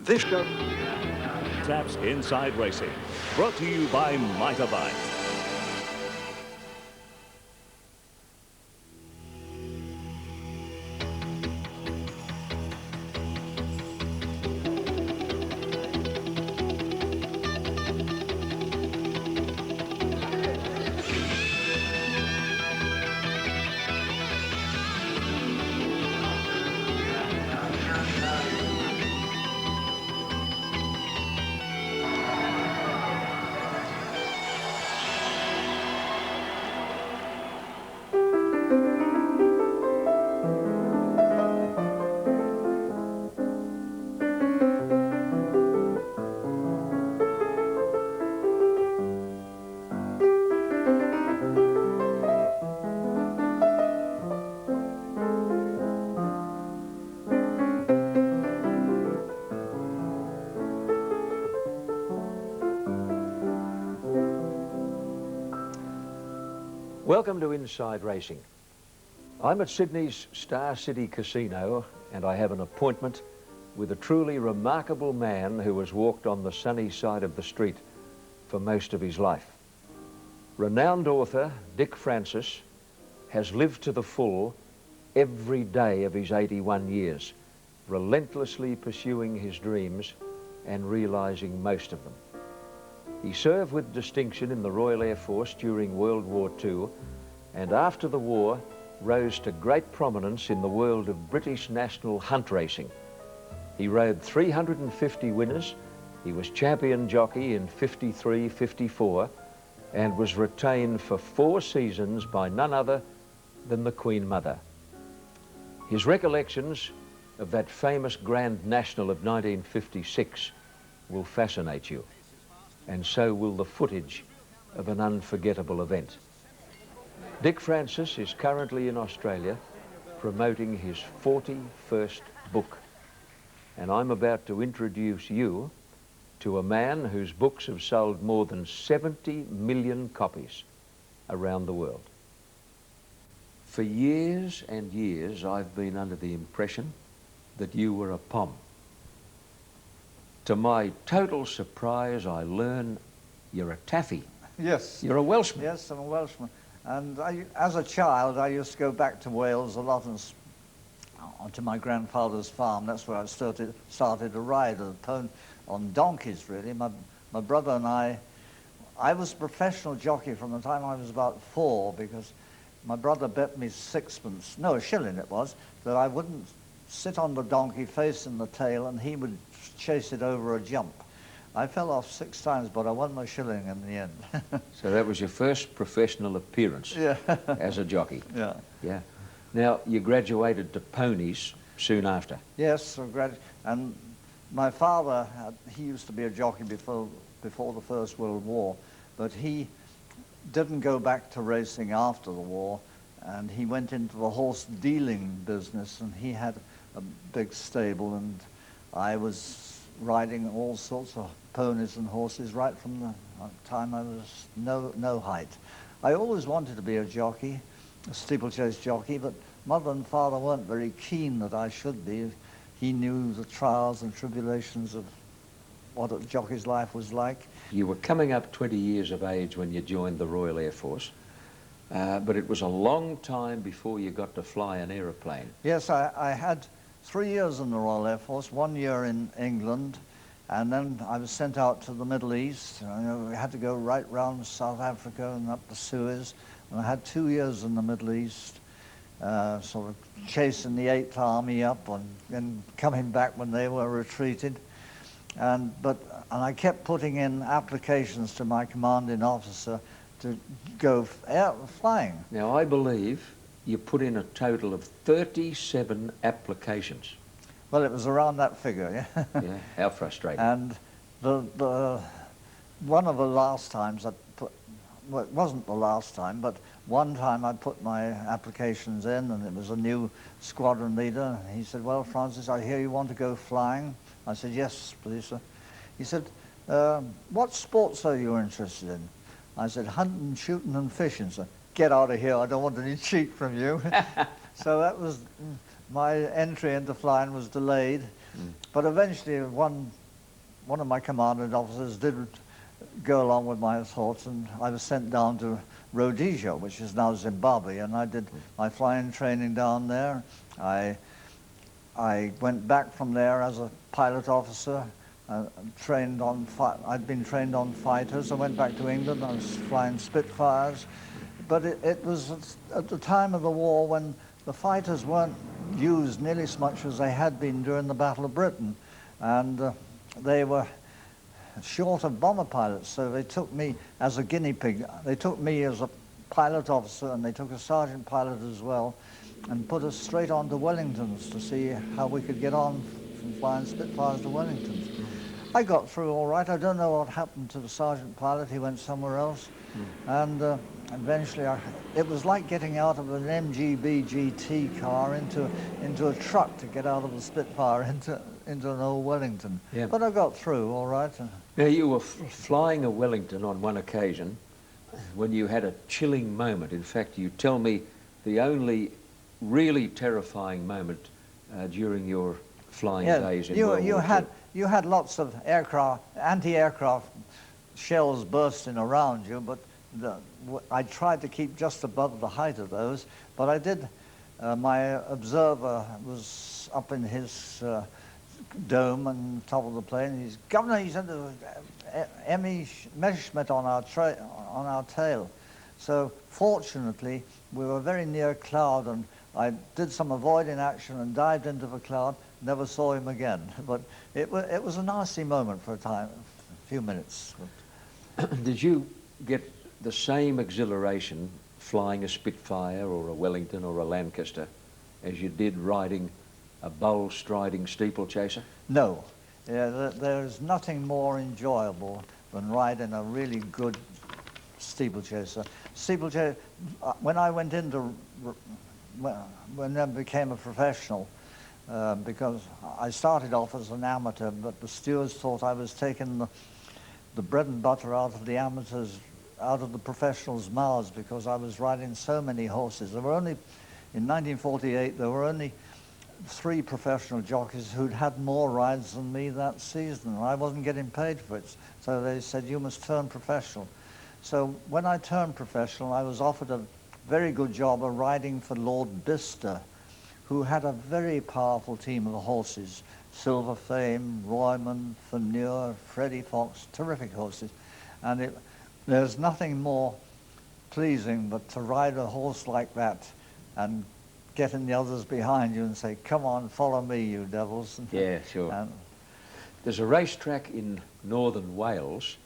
This show. Taps Inside Racing, brought to you by Motorbike. Welcome to Inside Racing. I'm at Sydney's Star City Casino and I have an appointment with a truly remarkable man who has walked on the sunny side of the street for most of his life. Renowned author Dick Francis has lived to the full every day of his 81 years, relentlessly pursuing his dreams and realising most of them. He served with distinction in the Royal Air Force during World War II, and after the war rose to great prominence in the world of British national hunt racing. He rode 350 winners, he was champion jockey in 53, 54, and was retained for 4 seasons by none other than the Queen Mother. His recollections of that famous Grand National of 1956 will fascinate you, and so will the footage of an unforgettable event. Dick Francis is currently in Australia promoting his 41st book, and I'm about to introduce you to a man whose books have sold more than 70 million copies around the world. For years and years I've been under the impression that you were a Pom. To my total surprise, I learn you're a Taffy. Yes. You're a Welshman. Yes, I'm a Welshman. And as a child, I used to go back to Wales a lot and onto my grandfather's farm. That's where I started to ride on donkeys, really. My brother and I was a professional jockey from the time I was about 4, because my brother bet me a shilling it was, that I wouldn't sit on the donkey facing the tail and he would chase it over a jump. I fell off 6 times, but I won my shilling in the end. So that was your first professional appearance as a jockey. Yeah. Yeah. Now, you graduated to ponies soon after. Yes, and my father, he used to be a jockey before the First World War, but he didn't go back to racing after the war, and he went into the horse dealing business, and he had a big stable, and I was riding all sorts of ponies and horses right from the time I was no height. I always wanted to be a jockey, a steeplechase jockey, but mother and father weren't very keen that I should be. He knew the trials and tribulations of what a jockey's life was like. You were coming up 20 years of age when you joined the Royal Air Force, but it was a long time before you got to fly an aeroplane. Yes, I had 3 years in the Royal Air Force, 1 year in England, and then I was sent out to the Middle East. We had to go right round South Africa and up the Suez, and I had 2 years in the Middle East, sort of chasing the 8th Army up and coming back when they were retreated. And I kept putting in applications to my commanding officer to go flying. Now, I believe you put in a total of 37 applications. Well, it was around that figure, yeah. Yeah, how frustrating. And one of the last times well, it wasn't the last time, but one time I put my applications in, and it was a new squadron leader. He said, "Well, Francis, I hear you want to go flying." I said, "Yes, please, sir." He said, "What sports are you interested in?" I said, "Hunting, shooting, and fishing, sir." "Get out of here, I don't want any cheat from you." So that was, my entry into flying was delayed. But eventually one of my commanding officers did go along with my thoughts, and I was sent down to Rhodesia, which is now Zimbabwe, and I did my flying training down there. I went back from there as a pilot officer. I'd been trained on fighters. I went back to England. I was flying Spitfires, but it was at the time of the war when the fighters weren't used nearly as much as they had been during the Battle of Britain, and they were short of bomber pilots, so they took me as a guinea pig. They took me as a pilot officer, and they took a sergeant pilot as well, and put us straight on to Wellingtons to see how we could get on from flying Spitfires to Wellingtons. I got through all right. I don't know what happened to the sergeant pilot. He went somewhere else. And eventually, it was like getting out of an MGB GT car into a truck to get out of the Spitfire into an old Wellington. Yeah. But I got through all right. Now, you were flying a Wellington on one occasion when you had a chilling moment. In fact, you tell me the only really terrifying moment during your flying days in World War II. You had lots of anti-aircraft shells bursting around you, but I tried to keep just above the height of those. But I did. My observer was up in his dome on top of the plane. He's, "Governor," he said, "Emmy Messerschmitt on our tail." So fortunately, we were very near a cloud, and I did some avoiding action and dived into the cloud. Never saw him again. But it was a nasty moment for a few minutes. Did you get the same exhilaration flying a Spitfire or a Wellington or a Lancaster as you did riding a bull-striding steeplechaser? No. There's nothing more enjoyable than riding a really good steeplechaser. When I went into, when I became a professional, because I started off as an amateur, but the stewards thought I was taking the bread and butter out of the amateurs, out of the professionals' mouths, because I was riding so many horses. There were only, in 1948, there were only 3 professional jockeys who'd had more rides than me that season, and I wasn't getting paid for it. So they said, "You must turn professional." So when I turned professional, I was offered a very good job of riding for Lord Bister, who had a very powerful team of horses: Silver Fame, Royman, Faneur, Freddie Fox, terrific horses. And there's nothing more pleasing but to ride a horse like that and getting the others behind you and say, "Come on, follow me, you devils." Yeah, sure. There's a racetrack in northern Wales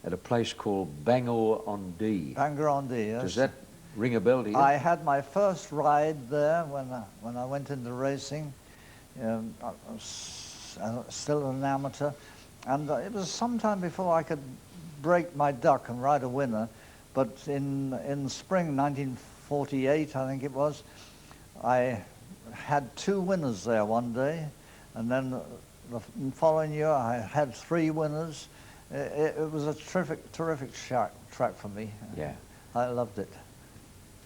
at a place called Bangor-on-Dee. Bangor-on-Dee, yes. Does that ring a bell to you? I had my first ride there when I went into racing. I was still an amateur, and it was some time before I could break my duck and ride a winner. But in spring 1948, I think it was, I had 2 winners there one day, and then the following year I had 3 winners. It was a terrific track for me. Yeah. I loved it.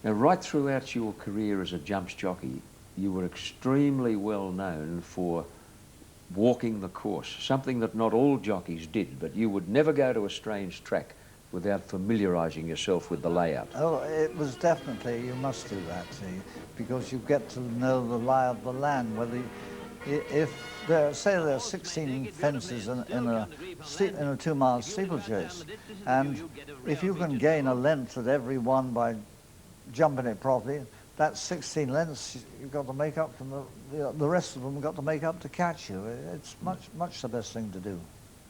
Now, right throughout your career as a jumps jockey, you were extremely well known for walking the course, something that not all jockeys did, but you would never go to a strange track without familiarising yourself with the layout. Oh, it was definitely, you must do that, see, because you get to know the lie of the land. Whether if say there are 16 fences in a 2-mile steeplechase, and if you can gain a length at every one by jumping it properly, that's 16 lengths you've got to make up from the rest of them have got to make up to catch you. It's much the best thing to do.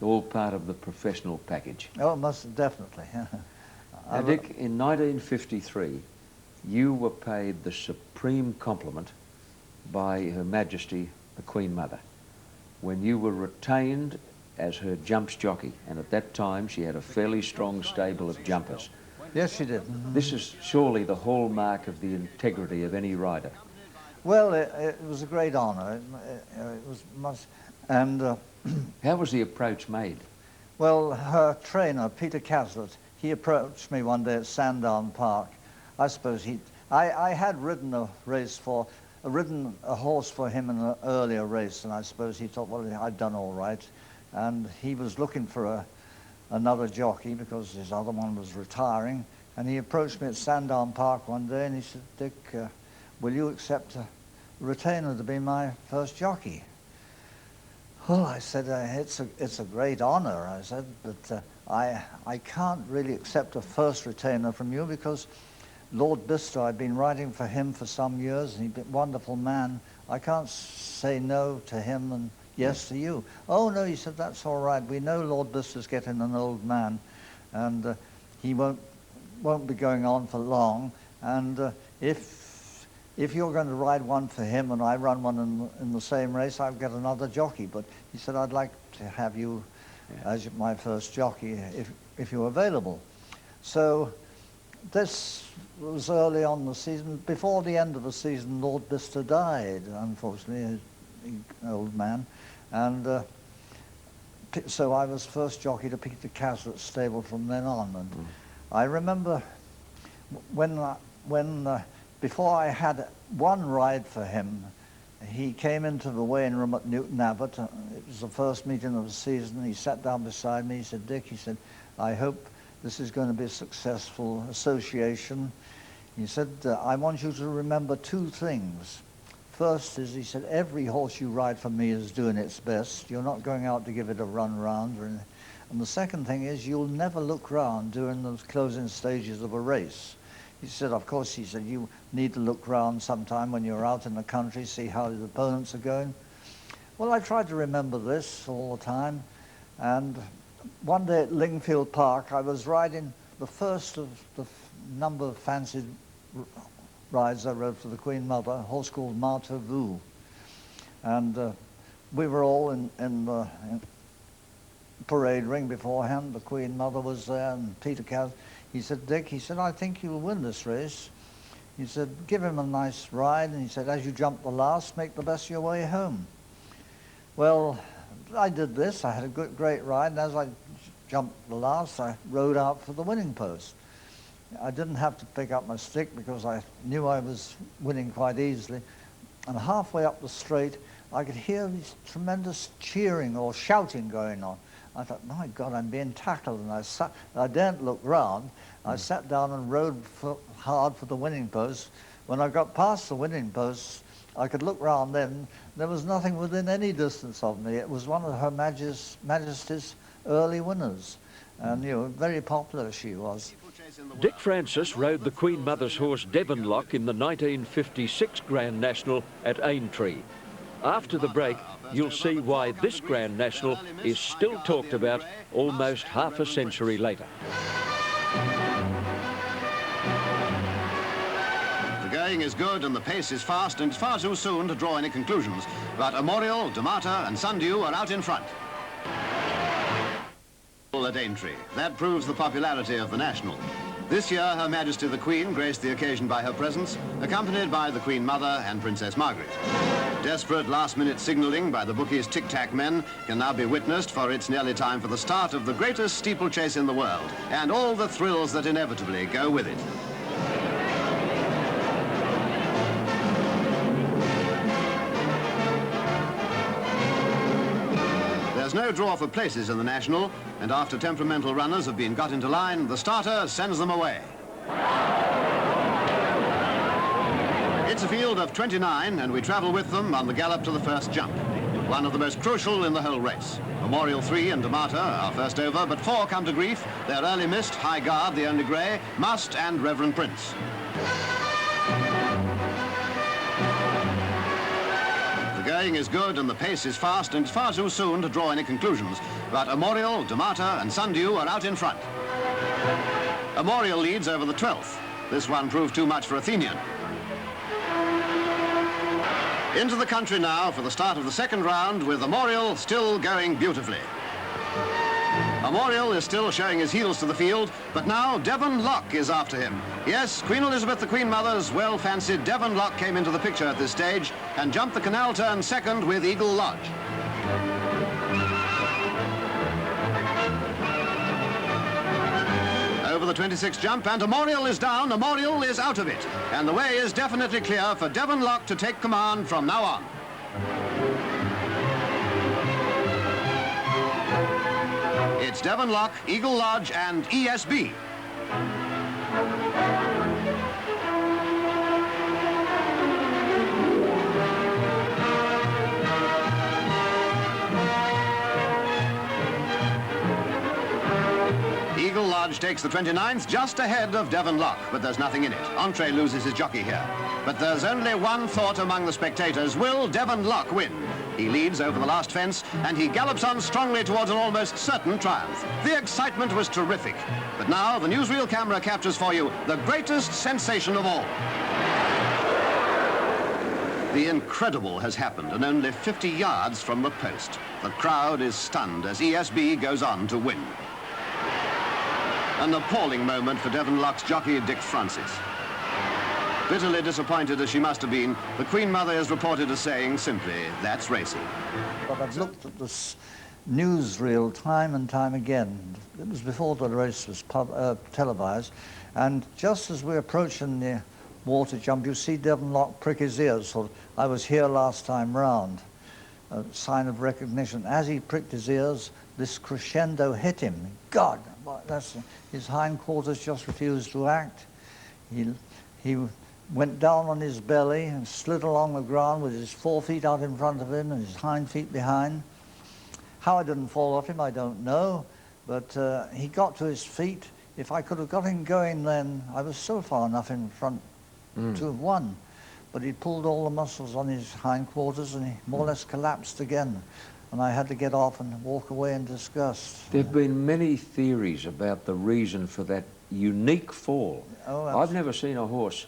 All part of the professional package. Oh, most definitely. Now, Dick, in 1953, you were paid the supreme compliment by Her Majesty the Queen Mother when you were retained as her jumps jockey, and at that time she had a fairly strong stable of jumpers. Yes, she did. Mm-hmm. This is surely the hallmark of the integrity of any rider. Well, it was a great honour. It was much, and how was the approach made? Well, her trainer, Peter Caslett, he approached me one day at Sandown Park. I suppose I had ridden a race for ridden a horse for him in an earlier race, and I suppose he thought, well, I'd done all right. And he was looking for another jockey because his other one was retiring. And he approached me at Sandown Park one day and he said, Dick, will you accept a retainer to be my first jockey? Well, I said, it's a great honor, I said, but I can't really accept a first retainer from you because Lord Bister, I've been writing for him for some years, and he's a wonderful man. I can't say no to him and yes to you. Oh, no, he said, that's all right. We know Lord Bister's getting an old man, and he won't be going on for long. And if you're going to ride one for him and I run one in the same race, I'll get another jockey. But he said, I'd like to have you as my first jockey if you're available. So this was early on the season. Before the end of the season, Lord Bister died, unfortunately, an old man. And so I was first jockey to Peter Caslett's stable from then on. And I remember before I had one ride for him, he came into the weighing room at Newton Abbot. It was the first meeting of the season. He sat down beside me. He said, Dick, he said, I hope this is going to be a successful association. He said, I want you to remember two things. First is, he said, every horse you ride for me is doing its best. You're not going out to give it a run round or anything. And the second thing is, you'll never look round during the closing stages of a race. He said, of course, he said, you need to look round sometime when you're out in the country, see how the opponents are going. Well, I tried to remember this all the time. And one day at Lingfield Park, I was riding the first of the number of fancied rides I rode for the Queen Mother, a horse called Marta Vu. And we were all in the parade ring beforehand. The Queen Mother was there, and Peter Cas. He said, Dick, he said, I think you'll win this race. He said, give him a nice ride, and he said, as you jump the last, make the best of your way home. Well, I did this. I had a great ride, and as I jumped the last, I rode out for the winning post. I didn't have to pick up my stick because I knew I was winning quite easily. And halfway up the straight, I could hear this tremendous cheering or shouting going on. I thought, my God, I'm being tackled, and I daren't look round. I sat down and rode hard for the winning post. When I got past the winning post, I could look round then. There was nothing within any distance of me. It was one of Her Majesty's early winners. And, you know, very popular she was. Dick Francis rode the Queen Mother's horse Devonlock in the 1956 Grand National at Aintree. After the break, you'll see why this Grand National is still talked about almost half a century later. The going is good and the pace is fast, and it's far too soon to draw any conclusions. But Amorial, Damata and Sundew are out in front. At Aintree. That proves the popularity of the National. This year, Her Majesty the Queen graced the occasion by her presence, accompanied by the Queen Mother and Princess Margaret. Desperate last-minute signalling by the bookies' tic-tac men can now be witnessed, for it's nearly time for the start of the greatest steeplechase in the world, and all the thrills that inevitably go with it. There's no draw for places in the National, and after temperamental runners have been got into line, the starter sends them away. It's a field of 29, and we travel with them on the gallop to the first jump, one of the most crucial in the whole race. Memorial 3 and Damata are first over, but 4 come to grief. They're early missed, High Guard, the only grey, Must and Reverend Prince. The going is good and the pace is fast, and it's far too soon to draw any conclusions. But Amorial, Damata and Sundew are out in front. Amorial leads over the 12th. This one proved too much for Athenian. Into the country now for the start of the second round, with Amorial still going beautifully. Amorial is still showing his heels to the field, but now Devonlock is after him. Yes, Queen Elizabeth, the Queen Mother's well-fancied Devonlock came into the picture at this stage and jumped the canal turn second with Eagle Lodge. Over the 26 jump, and Memorial is down, Memorial is out of it. And the way is definitely clear for Devon Lock to take command from now on. It's Devon Lock, Eagle Lodge, and ESB. Eagle Lodge takes the 29th just ahead of Devon Lock, but there's nothing in it. Entree loses his jockey here. But there's only one thought among the spectators. Will Devon Lock win? He leads over the last fence, and he gallops on strongly towards an almost certain triumph. The excitement was terrific. But now the newsreel camera captures for you the greatest sensation of all. The incredible has happened, and only 50 yards from the post. The crowd is stunned as ESB goes on to win. An appalling moment for Devon Lock's jockey, Dick Francis. Bitterly disappointed as she must have been, the Queen Mother is reported as saying simply, that's racing. But I've looked at this newsreel time and time again. It was before the race was televised, and just as we're approaching the water jump, you see Devon Lock prick his ears. So I was here last time round, a sign of recognition. As he pricked his ears, this crescendo hit him. God, that's, his hindquarters just refused to act. He went down on his belly and slid along the ground with his 4 feet out in front of him and his hind feet behind. How I didn't fall off him, I don't know, but he got to his feet. If I could have got him going then, I was so far enough in front to have won. But he pulled all the muscles on his hindquarters and he more or less collapsed again. And I had to get off and walk away in disgust. There have been many theories about the reason for that unique fall. Oh, I've never seen a horse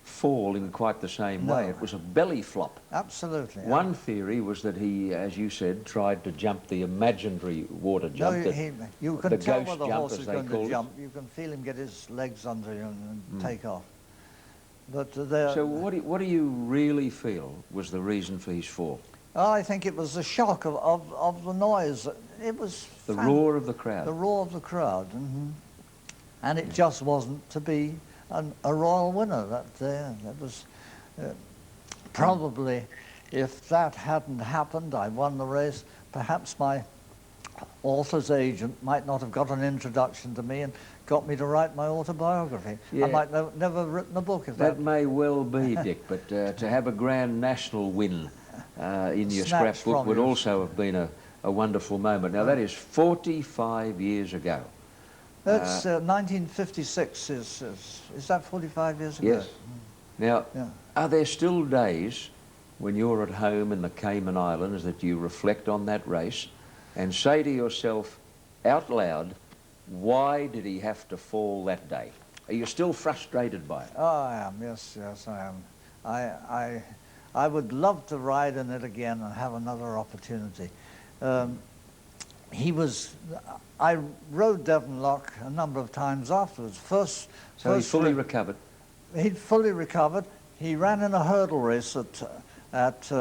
fall in quite the same way. It was a belly flop. Absolutely. One theory was that he, as you said, tried to jump the imaginary water jump. No, you can the tell ghost where the jump, horse as is they going called to it. jump. You can feel him get his legs under you and take off. But So what do you really feel was the reason for his fall? I think it was the shock of the noise. It was The roar of the crowd. The roar of the crowd. And it just wasn't to be a royal winner that day. That was probably, if that hadn't happened, I won the race, perhaps my author's agent might not have got an introduction to me and got me to write my autobiography. Yeah. I might never have written a book if That may well be, Dick, but to have a Grand National win in your Snatched scrapbook from would you. also have been a wonderful moment. Now, that is 45 years ago. That's 1956. Is that 45 years ago? Yes. Now, Yeah. are there still days when you're at home in the Cayman Islands that you reflect on that race and say to yourself out loud, why did he have to fall that day? Are you still frustrated by it? Oh, I am. Yes, I am. I would love to ride in it again and have another opportunity. I rode Devon Lock a number of times afterwards. So he fully recovered? He'd fully recovered. He ran in a hurdle race at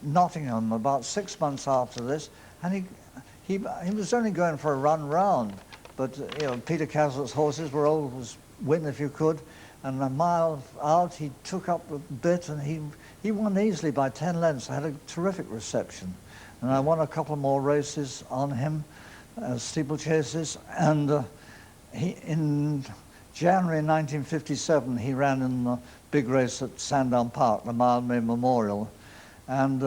Nottingham about 6 months after this, and he was only going for a run round. But you know, Peter Caslett's horses were always win if you could, and a mile out he took up the bit and he won easily by 10 lengths. I had a terrific reception, and I won a couple more races on him, steeplechases, and in January 1957 he ran in the big race at Sandown Park, the Mildmay Memorial, and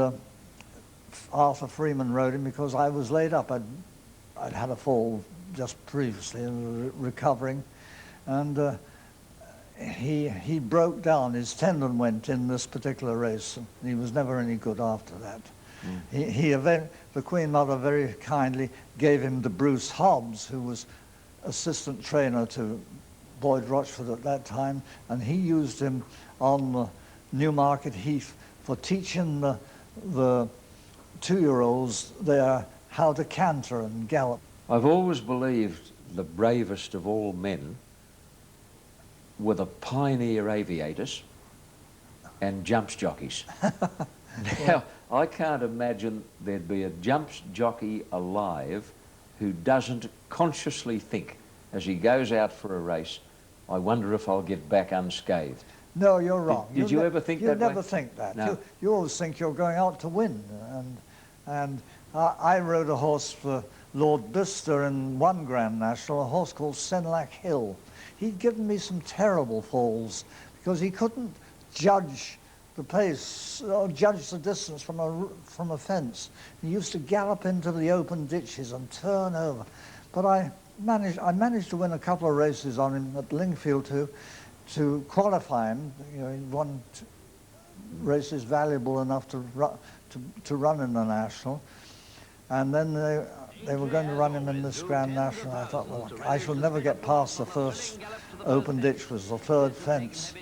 Arthur Freeman rode him because I was laid up. I'd had a fall just previously and recovering, and he broke down. His tendon went in this particular race, and he was never any good after that. The Queen Mother very kindly gave him to Bruce Hobbs, who was assistant trainer to Boyd Rochford at that time, and he used him on the Newmarket Heath for teaching the two-year-olds there how to canter and gallop. I've always believed the bravest of all men were the pioneer aviators and jumps jockeys. Now, I can't imagine there'd be a jumps jockey alive who doesn't consciously think as he goes out for a race, I wonder if I'll get back unscathed. No, you're wrong. Did you ever think that way? You never think that. No. You always think you're going out to win. And I rode a horse for Lord Bicester in one Grand National, a horse called Senlac Hill. He'd given me some terrible falls because he couldn't judge the pace or judge the distance from a fence. He used to gallop into the open ditches and turn over. But I managed to win a couple of races on him at Lingfield to qualify him. You know, he won races valuable enough to run in the National. And then they were going to run him in this Grand National. I thought, well, I shall never get past the first open ditch, was the third fence.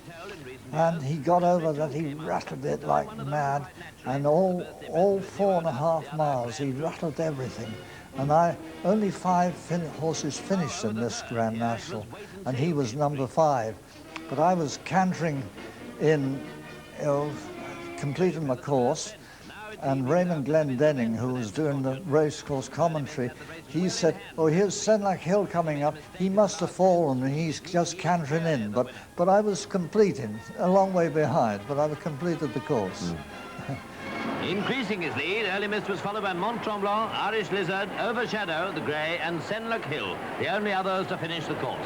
And he got over that, he rattled it like mad, and all 4.5 miles, he rattled everything. And only 5 horses finished in this Grand National, and he was number 5. But I was cantering in, you know, completing my course, and Raymond Glendenning, who was doing the racecourse commentary, he said, oh, here's Senlac Hill coming up. He must have fallen and he's just cantering in. But I was completing, a long way behind, but I completed the course. Increasing his lead, Early Mist was followed by Mont Tremblant, Irish Lizard, Overshadow, the Grey, and Senlac Hill, the only others to finish the course.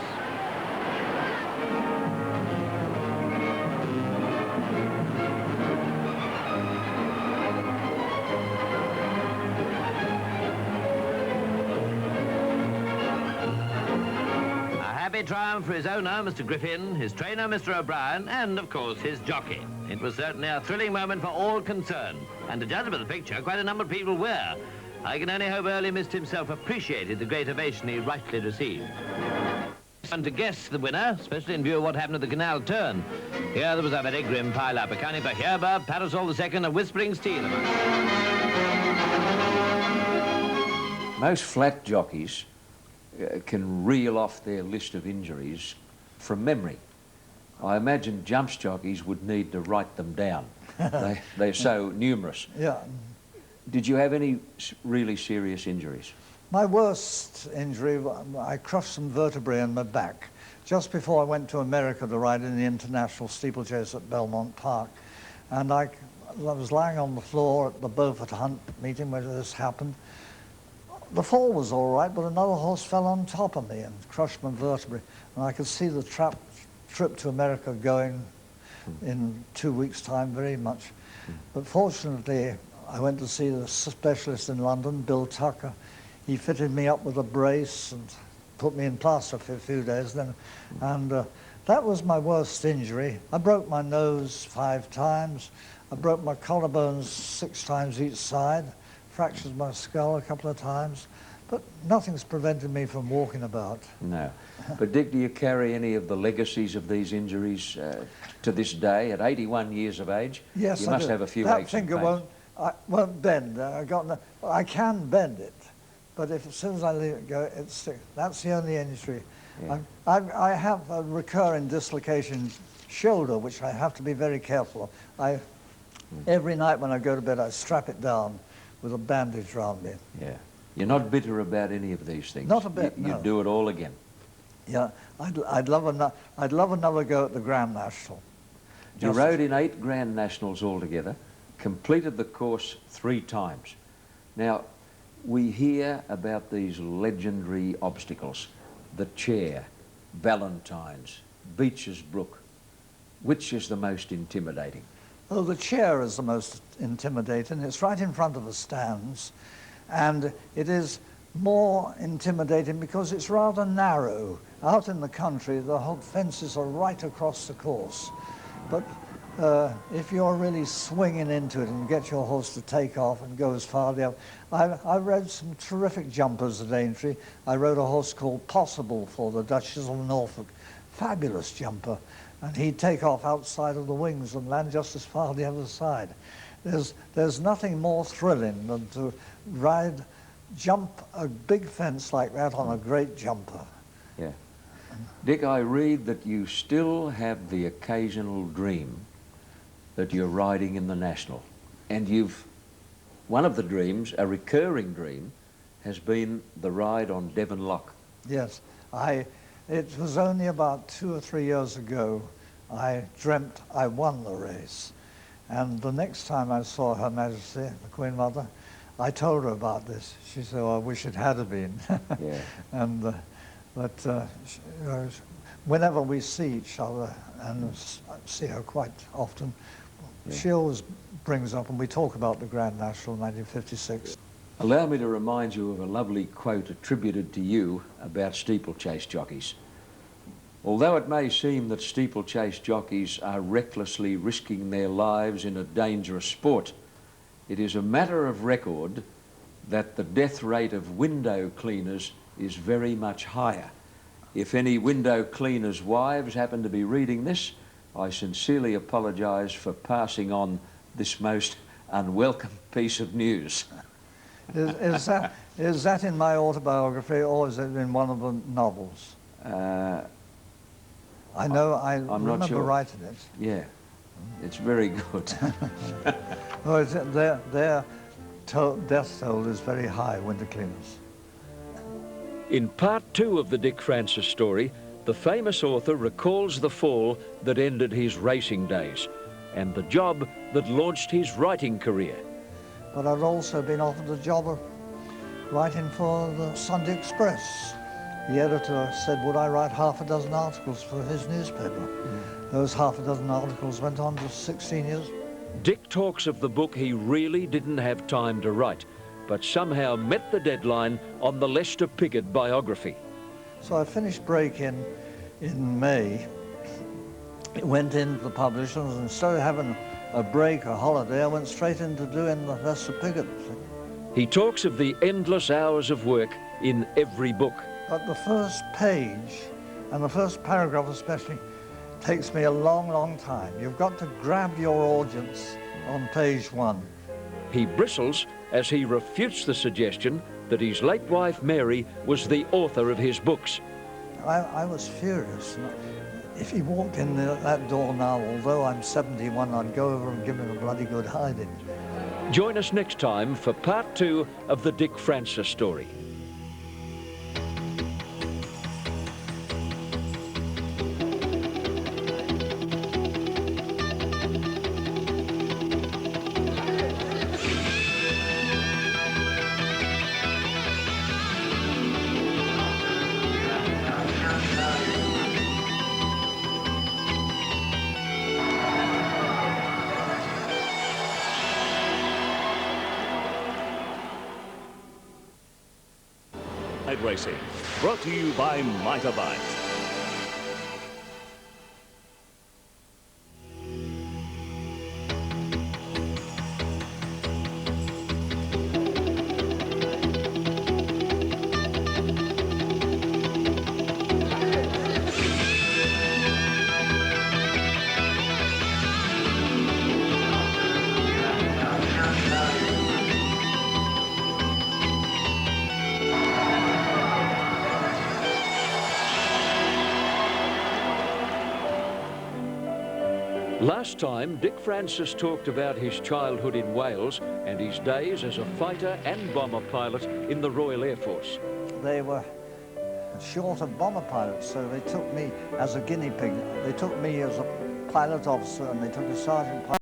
Triumph for his owner, Mr. Griffin, his trainer, Mr. O'Brien, and, of course, his jockey. It was certainly a thrilling moment for all concerned, and to judge by the picture, quite a number of people were. I can only hope Early Mist himself appreciated the great ovation he rightly received. And to guess the winner, especially in view of what happened at the canal turn. Here there was a very grim pile-up, accounting for Herber, Parasol II, and Whispering Steel. Most flat jockeys can reel off their list of injuries from memory. I imagine jumps jockeys would need to write them down. They're so numerous. Yeah. Did you have any really serious injuries? My worst injury, I crushed some vertebrae in my back just before I went to America to ride in the international steeplechase at Belmont Park. And I was lying on the floor at the Beaufort Hunt meeting where this happened. The fall was all right, but another horse fell on top of me and crushed my vertebrae. And I could see the trip to America going in 2 weeks' time very much. But fortunately, I went to see the specialist in London, Bill Tucker. He fitted me up with a brace and put me in plaster for a few days then. And that was my worst injury. I broke my nose 5 times. I broke my collarbones 6 times each side. Fractured my skull a couple of times, but nothing's prevented me from walking about. No. But Dick, do you carry any of the legacies of these injuries to this day, at 81 years of age? Yes, you must have a few that aches and finger pains. won't bend. I can bend it, but as soon as I leave it go, it sticks. That's the only injury. Yeah. I have a recurring dislocation shoulder, which I have to be very careful of. Every night when I go to bed, I strap it down with a bandage round me. Yeah. You're not bitter about any of these things? Not a bit, no. You'd do it all again? Yeah, I'd love another go at the Grand National. You rode in 8 Grand Nationals altogether, completed the course 3 times. Now, we hear about these legendary obstacles, the Chair, Valentine's, Beecher's Brook. Which is the most intimidating? Oh, the Chair is the most intimidating. It's right in front of the stands, and it is more intimidating because it's rather narrow. Out in the country, the whole fences are right across the course. But if you're really swinging into it and get your horse to take off and go as far the other, I rode some terrific jumpers at Aintree. I rode a horse called Possible for the Duchess of Norfolk, fabulous jumper. And he'd take off outside of the wings and land just as far the other side. There's nothing more thrilling than to jump a big fence like that on a great jumper. Yeah. Dick, I read that you still have the occasional dream that you're riding in the National. And one of the dreams, a recurring dream, has been the ride on Devon Lock. Yes. It was only about 2 or 3 years ago I dreamt I won the race. And the next time I saw Her Majesty, the Queen Mother, I told her about this. She said, "Oh, I wish it had been." Yeah. And, whenever we see each other, and see her quite often, Yeah. she always brings up, and we talk about the Grand National 1956. Allow me to remind you of a lovely quote attributed to you about steeplechase jockeys. Although it may seem that steeplechase jockeys are recklessly risking their lives in a dangerous sport, it is a matter of record that the death rate of window cleaners is very much higher. If any window cleaners' wives happen to be reading this, I sincerely apologise for passing on this most unwelcome piece of news. Is that in my autobiography, or is it in one of the novels? I know, I remember sure. writing it. Yeah, it's very good. Oh, their death toll is very high, window cleaners. In part 2 of the Dick Francis story, the famous author recalls the fall that ended his racing days and the job that launched his writing career. But I'd also been offered the job of writing for the Sunday Express. The editor said, would I write half a dozen articles for his newspaper? Those half a dozen articles went on to 16 years. Dick talks of the book he really didn't have time to write, but somehow met the deadline on the Lester Piggott biography. So I finished Break in May. It went into the publishers, and instead of having a break, a holiday, I went straight into doing the Lester Piggott thing. He talks of the endless hours of work in every book. But the first page, and the first paragraph especially, takes me a long, long time. You've got to grab your audience on page 1. He bristles as he refutes the suggestion that his late wife Mary was the author of his books. I was furious. If he walked in that door now, although I'm 71, I'd go over and give him a bloody good hiding. Join us next time for part 2 of the Dick Francis story. Racing, brought to you by Motorbike. Last time, Dick Francis talked about his childhood in Wales and his days as a fighter and bomber pilot in the Royal Air Force. They were short of bomber pilots, so they took me as a guinea pig. They took me as a pilot officer, and they took a sergeant pilot.